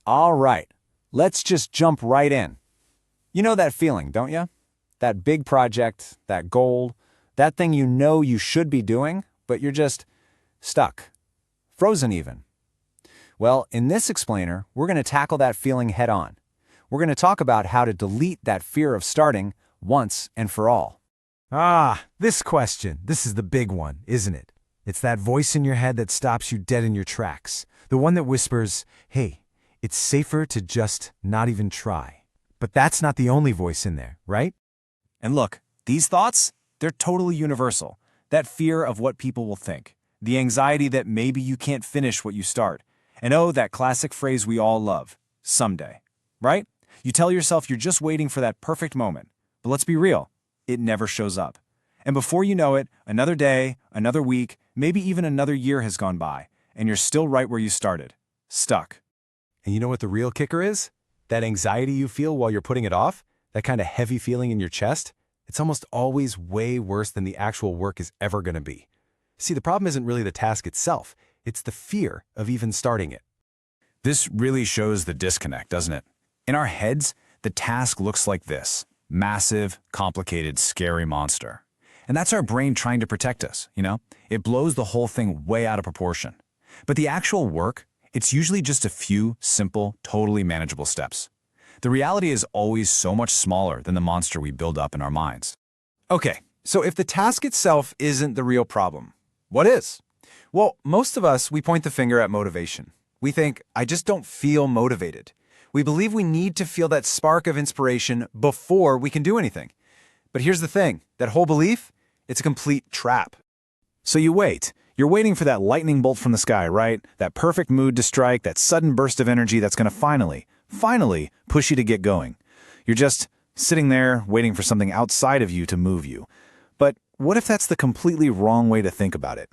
All right, let's just jump right in. You know that feeling, don't you? That big project, that goal, that thing you know you should be doing, but you're just stuck, frozen even. Well, in this explainer, we're going to tackle that feeling head on. We're going to talk about how to delete that fear of starting once and for all. This question. This is the big one, isn't it? It's that voice in your head that stops you dead in your tracks. The one that whispers, hey, it's safer to just not even try. But that's not the only voice in there, right? And look, these thoughts, they're totally universal. That fear of what people will think. The anxiety that maybe you can't finish what you start. And oh, that classic phrase we all love, someday. Right? You tell yourself you're just waiting for that perfect moment. But let's be real, it never shows up. And before you know it, another day, another week, maybe even another year has gone by, and you're still right where you started, stuck. And you know what the real kicker is? That anxiety you feel while you're putting it off, that kind of heavy feeling in your chest, it's almost always way worse than the actual work is ever going to be. See, the problem isn't really the task itself, it's the fear of even starting it. This really shows the disconnect, doesn't it? In our heads, the task looks like this: massive, complicated, scary monster. And that's our brain trying to protect us, you know? It blows the whole thing way out of proportion. But the actual work, it's usually just a few simple, totally manageable steps. The reality is always so much smaller than the monster we build up in our minds. Okay, so if the task itself isn't the real problem, what is? Well, most of us, we point the finger at motivation. We think, I just don't feel motivated. We believe we need to feel that spark of inspiration before we can do anything. But here's the thing, that whole belief, it's a complete trap. So you wait. You're waiting for that lightning bolt from the sky, right? That perfect mood to strike, that sudden burst of energy that's going to finally push you to get going. You're just sitting there waiting for something outside of you to move you. But what if that's the completely wrong way to think about it?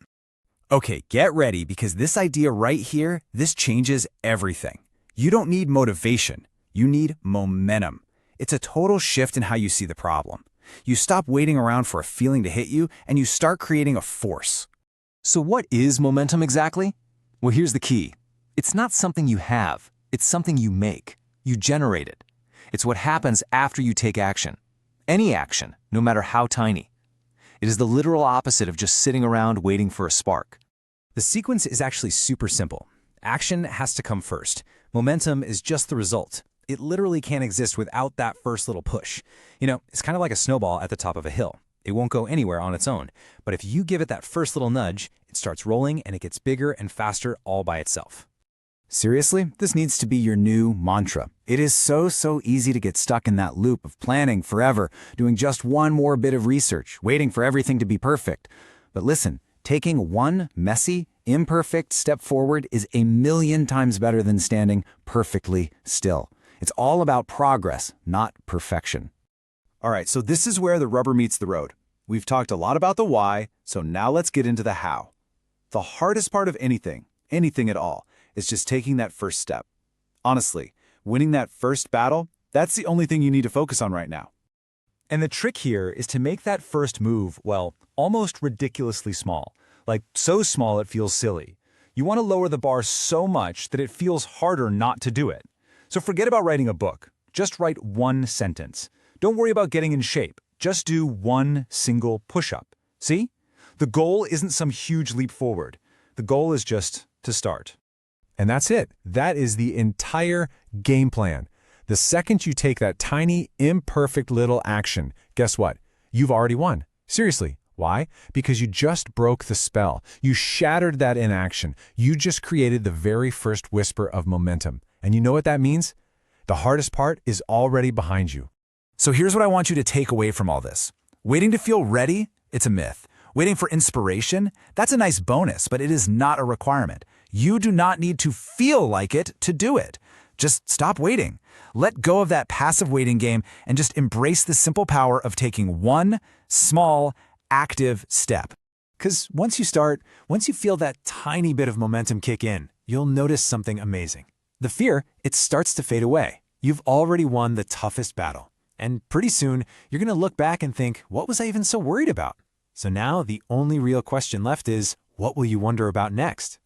Okay, get ready, because this idea right here, this changes everything. You don't need motivation. You need momentum. It's a total shift in how you see the problem. You stop waiting around for a feeling to hit you, and you start creating a force. So what is momentum exactly? Well, here's the key. It's not something you have. It's something you make. You generate it. It's what happens after you take action. Any action, no matter how tiny. It is the literal opposite of just sitting around waiting for a spark. The sequence is actually super simple. Action has to come first. Momentum is just the result. It literally can't exist without that first little push. You know, it's kind of like a snowball at the top of a hill. It won't go anywhere on its own. But if you give it that first little nudge, it starts rolling and it gets bigger and faster all by itself. Seriously, this needs to be your new mantra. It is so easy to get stuck in that loop of planning forever, doing just one more bit of research, waiting for everything to be perfect. But listen, taking one messy, imperfect step forward is 1,000,000 times better than standing perfectly still. It's all about progress, not perfection. All right, so this is where the rubber meets the road. We've talked a lot about the why, so now let's get into the how. The hardest part of anything at all, is just taking that first step. Honestly, winning that first battle, that's the only thing you need to focus on right now. And the trick here is to make that first move, well, almost ridiculously small. Like so small it feels silly. You want to lower the bar so much that it feels harder not to do it. So forget about writing a book. Just write one sentence. Don't worry about getting in shape. Just do one single push-up. See? The goal isn't some huge leap forward. The goal is just to start. And that's it. That is the entire game plan. The second you take that tiny, imperfect little action, guess what? You've already won. Seriously. Why? Because you just broke the spell. You shattered that inaction. You just created the very first whisper of momentum. And you know what that means? The hardest part is already behind you. So here's what I want you to take away from all this. Waiting to feel ready? It's a myth. Waiting for inspiration? That's a nice bonus, but it is not a requirement. You do not need to feel like it to do it. Just stop waiting. Let go of that passive waiting game and just embrace the simple power of taking one small, active step. Because once you feel that tiny bit of momentum kick in, you'll notice something amazing. The fear, it starts to fade away. You've already won the toughest battle. And pretty soon, you're going to look back and think, what was I even so worried about? So now the only real question left is, what will you wonder about next?